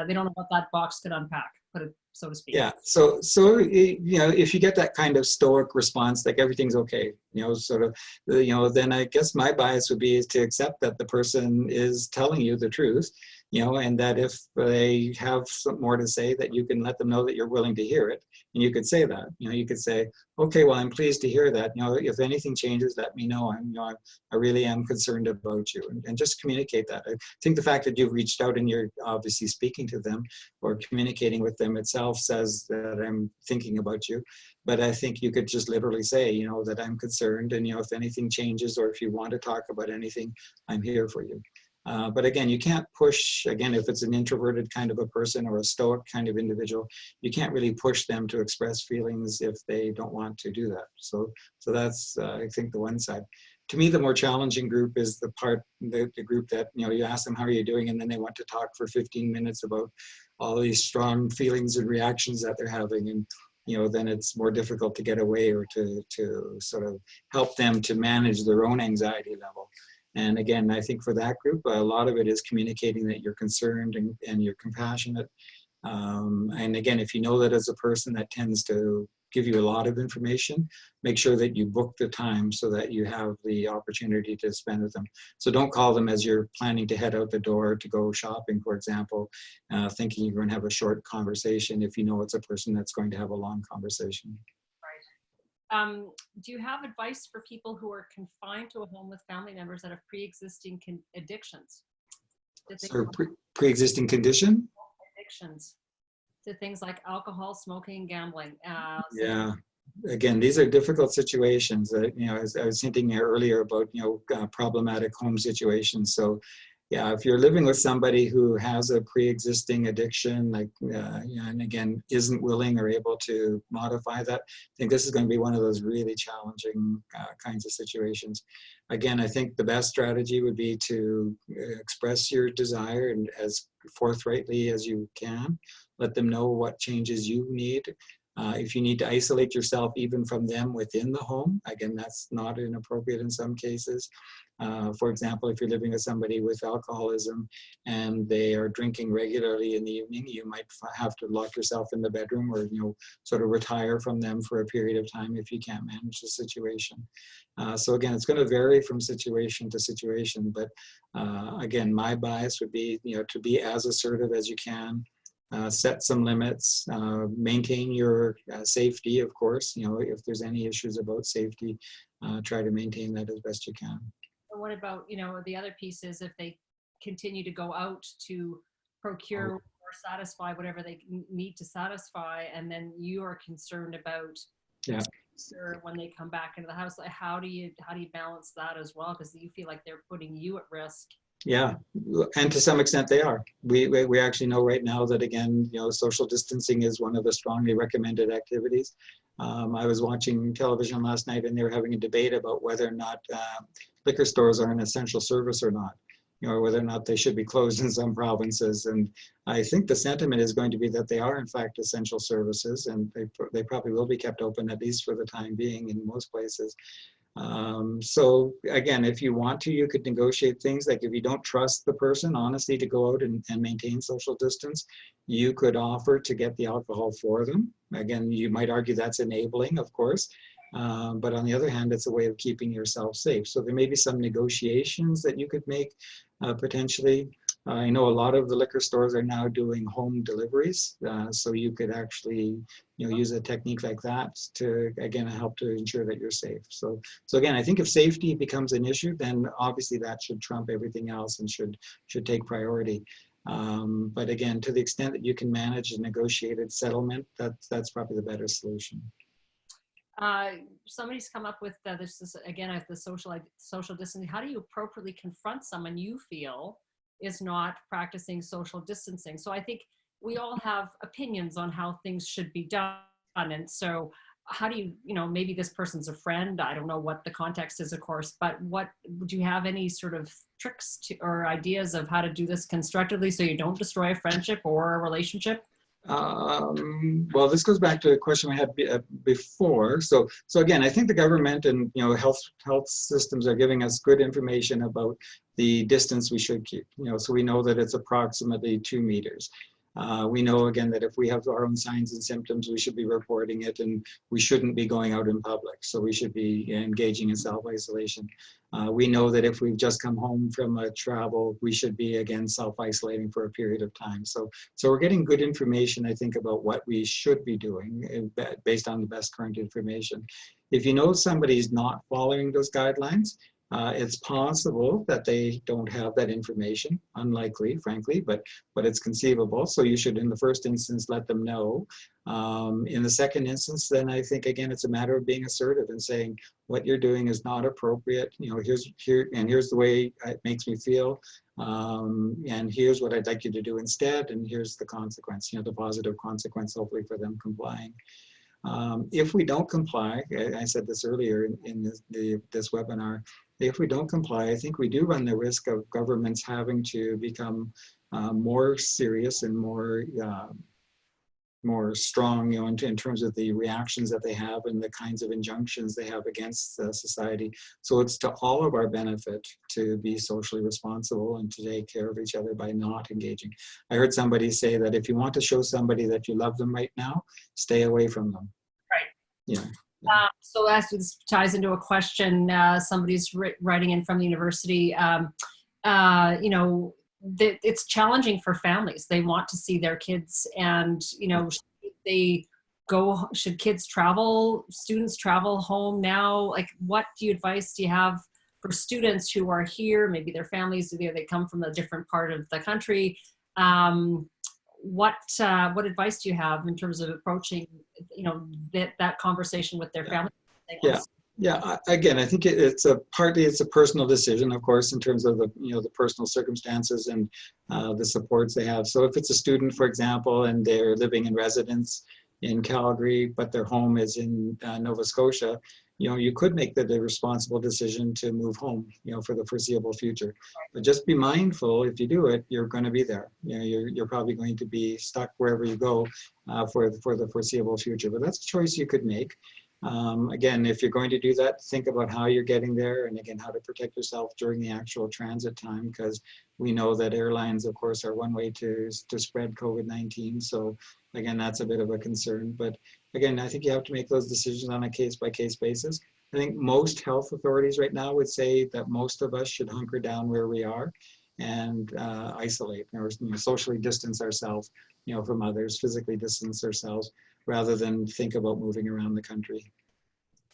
they don't know what that box could unpack, put it so to speak. Yeah, so if you get that kind of stoic response, like everything's okay, then I guess my bias would be is to accept that the person is telling you the truth, and that if they have some more to say, that you can let them know that you're willing to hear it. And you could say that, you could say, okay, well, I'm pleased to hear that. If anything changes, let me know. I really am concerned about you, and just communicate that. I think the fact that you've reached out and you're obviously speaking to them or communicating with them itself says that I'm thinking about you. But I think you could just literally say, that I'm concerned, and if anything changes or if you want to talk about anything, I'm here for you. But again, you can't push, again, if it's an introverted kind of a person or a stoic kind of individual, you can't really push them to express feelings if they don't want to do that. So that's, I think, the one side. To me, the more challenging group is the group that, you ask them, how are you doing? And then they want to talk for 15 minutes about all these strong feelings and reactions that they're having. And, then it's more difficult to get away or to sort of help them to manage their own anxiety level. And again, I think for that group, a lot of it is communicating that you're concerned and you're compassionate. And again, if you know that as a person that tends to give you a lot of information, make sure that you book the time so that you have the opportunity to spend with them. So don't call them as you're planning to head out the door to go shopping, for example, thinking you're going to have a short conversation if you know it's a person that's going to have a long conversation. Do you have advice for people who are confined to a home with family members that have pre-existing addictions? So pre-existing condition? Addictions to things like alcohol, smoking, gambling. Yeah. Again, these are difficult situations. As I was hinting here earlier about, problematic home situations. So yeah, if you're living with somebody who has a pre-existing addiction, like, and again, isn't willing or able to modify that, I think this is going to be one of those really challenging kinds of situations. Again, I think the best strategy would be to express your desire and as forthrightly as you can. Let them know what changes you need. If you need to isolate yourself even from them within the home, again, that's not inappropriate in some cases. For example, if you're living with somebody with alcoholism and they are drinking regularly in the evening, you might have to lock yourself in the bedroom or, sort of retire from them for a period of time if you can't manage the situation. So again, it's going to vary from situation to situation, but again, my bias would be, to be as assertive as you can. set some limits, maintain your safety, of course. If there's any issues about safety, try to maintain that as best you can. And what about, the other piece is if they continue to go out to procure or satisfy whatever they need to satisfy, and then you are concerned about when they come back into the house, like how do you balance that as well? Because you feel like they're putting you at risk. Yeah, and to some extent they are. We actually know right now that, again, social distancing is one of the strongly recommended activities. I was watching television last night and they were having a debate about whether or not liquor stores are an essential service or not, or whether or not they should be closed in some provinces. And I think the sentiment is going to be that they are in fact essential services, and they probably will be kept open, at least for the time being, in most places. So again, if you want to, you could negotiate things like, if you don't trust the person, honestly, to go out and maintain social distance, you could offer to get the alcohol for them. Again, you might argue that's enabling, of course, but on the other hand, it's a way of keeping yourself safe. So there may be some negotiations that you could make potentially. I know a lot of the liquor stores are now doing home deliveries, so you could actually, use a technique like that to, again, help to ensure that you're safe. So again, I think if safety becomes an issue, then obviously that should trump everything else and should take priority. But again, to the extent that you can manage a negotiated settlement, that's probably the better solution. Somebody's come up with this again at the social distancing. How do you appropriately confront someone you feel is not practicing social distancing? So I think we all have opinions on how things should be done. And so how do you, maybe this person's a friend, I don't know what the context is, of course, but would you have any sort of tricks or ideas of how to do this constructively so you don't destroy a friendship or a relationship? Well, this goes back to a question we had before. So again, I think the government and health systems are giving us good information about the distance we should keep. So we know that it's approximately 2 meters. We know, again, that if we have our own signs and symptoms, we should be reporting it, and we shouldn't be going out in public. So we should be engaging in self-isolation. We know that if we've just come home from a travel, we should be, again, self-isolating for a period of time. So we're getting good information, I think, about what we should be doing based on the best current information. If you know somebody's not following those guidelines, it's possible that they don't have that information, unlikely, frankly, but it's conceivable. So you should, in the first instance, let them know. In the second instance, then I think, again, it's a matter of being assertive and saying, what you're doing is not appropriate. Here's the way it makes me feel. And here's what I'd like you to do instead. And here's the consequence, the positive consequence, hopefully, for them complying. If we don't comply, I said this earlier in this webinar, if we don't comply, I think we do run the risk of governments having to become more serious and more strong, in terms of the reactions that they have and the kinds of injunctions they have against society. So it's to all of our benefit to be socially responsible and to take care of each other by not engaging. I heard somebody say that if you want to show somebody that you love them right now, stay away from them. Right. Yeah. So as this ties into a question, somebody's writing in from the university, it's challenging for families. They want to see their kids, and should kids travel, students travel home now? Like, what advice do you have for students who are here? Maybe their families, they come from a different part of the country. What advice do you have in terms of approaching, that conversation with their family? Yeah. Again, I think it's a personal decision, of course, in terms of the personal circumstances and the supports they have. So if it's a student, for example, and they're living in residence in Calgary, but their home is in Nova Scotia, you could make the responsible decision to move home, for the foreseeable future. But just be mindful, if you do it, you're going to be there. You're probably going to be stuck wherever you go for the foreseeable future. But that's a choice you could make. Again, if you're going to do that, think about how you're getting there, and again, how to protect yourself during the actual transit time, because we know that airlines, of course, are one way to spread COVID-19. So again, that's a bit of a concern. But again, I think you have to make those decisions on a case-by-case basis. I think most health authorities right now would say that most of us should hunker down where we are and isolate or socially distance ourselves. from others, physically distance ourselves rather than think about moving around the country.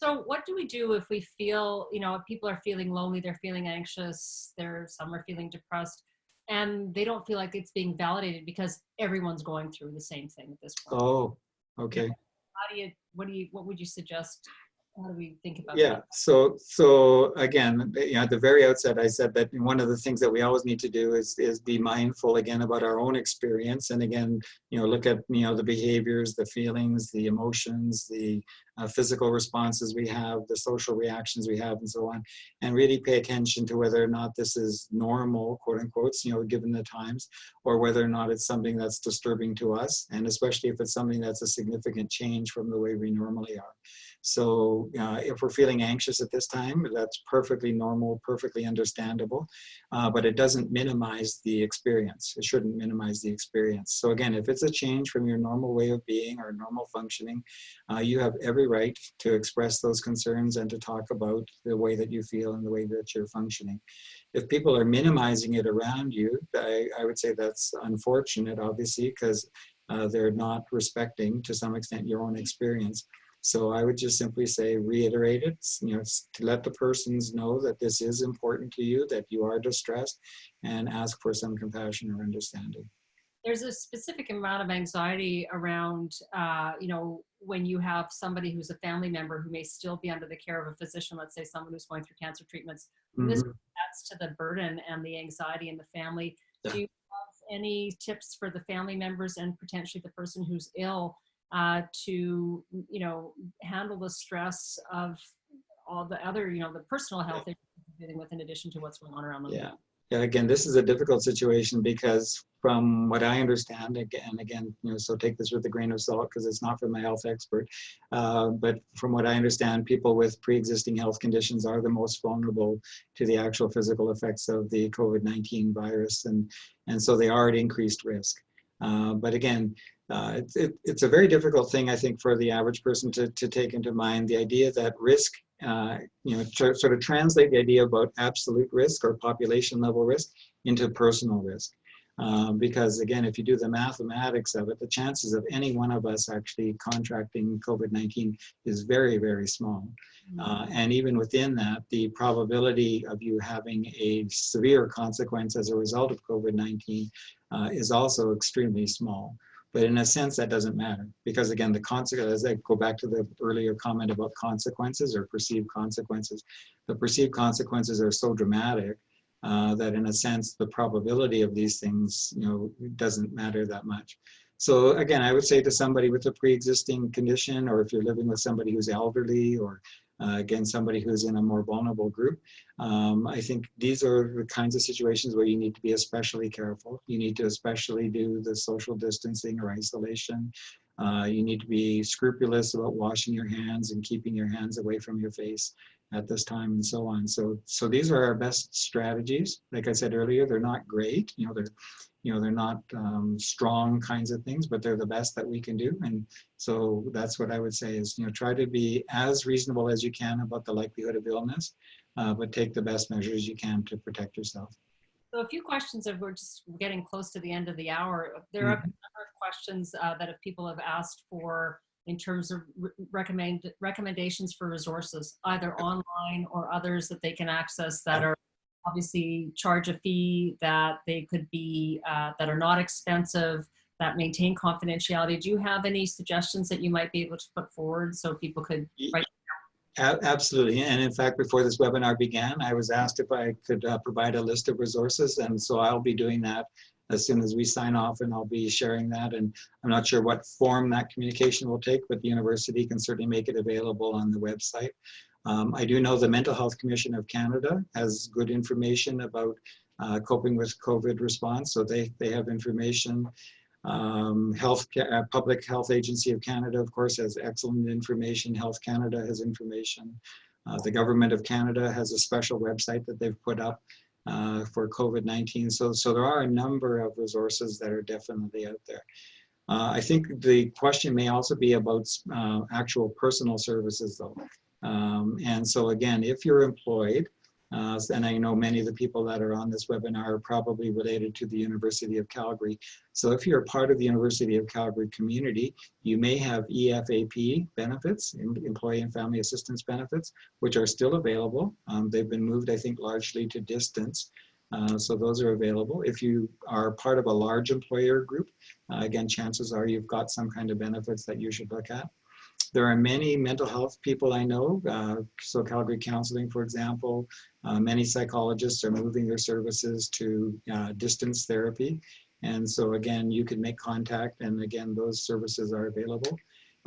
So what do we do if we feel, if people are feeling lonely, they're feeling anxious, some are feeling depressed, and they don't feel like it's being validated because everyone's going through the same thing at this point? Oh, okay. What would you suggest? How do we think about Yeah. that? So again, at the very outset, I said that one of the things that we always need to do is be mindful again about our own experience, and again, look at the behaviors, the feelings, the emotions, the physical responses we have, the social reactions we have, and so on, and really pay attention to whether or not this is normal, quote unquote, given the times, or whether or not it's something that's disturbing to us, and especially if it's something that's a significant change from the way we normally are. So if we're feeling anxious at this time, that's perfectly normal, perfectly understandable, but it doesn't minimize the experience. It shouldn't minimize the experience. So again, if it's a change from your normal way of being or normal functioning, you have every right to express those concerns and to talk about the way that you feel and the way that you're functioning. If people are minimizing it around you, I would say that's unfortunate, obviously, because they're not respecting, to some extent, your own experience. So I would just simply say, reiterate it, to let the persons know that this is important to you, that you are distressed, and ask for some compassion or understanding. There's a specific amount of anxiety around, when you have somebody who's a family member who may still be under the care of a physician, let's say someone who's going through cancer treatments. And this adds to the burden and the anxiety in the family. Yeah. Do you have any tips for the family members and potentially the person who's ill to, handle the stress of all the other, the personal health they're dealing with in addition to what's going on around them? Yeah. Yeah, again, this is a difficult situation because from what I understand, again, so take this with a grain of salt because it's not from a health expert, but from what I understand, people with pre-existing health conditions are the most vulnerable to the actual physical effects of the COVID-19 virus, and so they are at increased risk. But again, it's a very difficult thing, I think, for the average person to take into mind, the idea that risk, to sort of translate the idea about absolute risk or population level risk into personal risk. Because again, if you do the mathematics of it, the chances of any one of us actually contracting COVID-19 is very, very small. And even within that, the probability of you having a severe consequence as a result of COVID-19 is also extremely small. But in a sense, that doesn't matter because again, the consequences, as I go back to the earlier comment about consequences or perceived consequences, the perceived consequences are so dramatic that in a sense, the probability of these things, doesn't matter that much. So again, I would say to somebody with a pre-existing condition, or if you're living with somebody who's elderly, or again, somebody who's in a more vulnerable group, I think these are the kinds of situations where you need to be especially careful. You need to especially do the social distancing or isolation. You need to be scrupulous about washing your hands and keeping your hands away from your face at this time and so on. So these are our best strategies. Like I said earlier, they're not great. They're not strong kinds of things, but they're the best that we can do. And so that's what I would say is, try to be as reasonable as you can about the likelihood of illness, but take the best measures you can to protect yourself. So a few questions, if we're just getting close to the end of the hour. There are a number of questions that if people have asked for in terms of recommendations for resources, either online or others that they can access that are obviously charge a fee, that they could be, that are not expensive, that maintain confidentiality. Do you have any suggestions that you might be able to put forward so people could write? Absolutely. And in fact, before this webinar began, I was asked if I could provide a list of resources. And so I'll be doing that as soon as we sign off, and I'll be sharing that. And I'm not sure what form that communication will take, but the university can certainly make it available on the website. I do know the Mental Health Commission of Canada has good information about coping with COVID response. So they have information. Public Health Agency of Canada, of course, has excellent information. Health Canada has information. The Government of Canada has a special website that they've put up for COVID-19. So there are a number of resources that are definitely out there. I think the question may also be about actual personal services though. And so again, if you're employed, And I know many of the people that are on this webinar are probably related to the University of Calgary. So if you're a part of the University of Calgary community, you may have EFAP benefits, Employee and Family Assistance benefits, which are still available. They've been moved, I think, largely to distance. So those are available. If you are part of a large employer group, again, chances are you've got some kind of benefits that you should look at. There are many mental health people I know, so Calgary Counseling, for example, many psychologists are moving their services to distance therapy. And so again, you can make contact, and again, those services are available.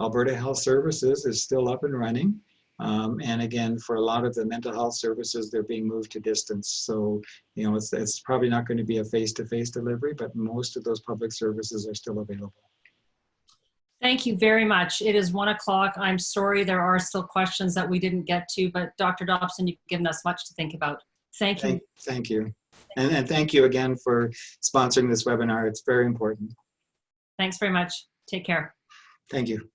Alberta Health Services is still up and running. And again, for a lot of the mental health services, they're being moved to distance. So, you know, it's probably not going to be a face-to-face delivery, but most of those public services are still available. Thank you very much. It is 1 o'clock. I'm sorry there are still questions that we didn't get to, but Dr. Dobson, you've given us much to think about. Thank you. Thank you. And thank you again for sponsoring this webinar. It's very important. Thanks very much. Take care. Thank you.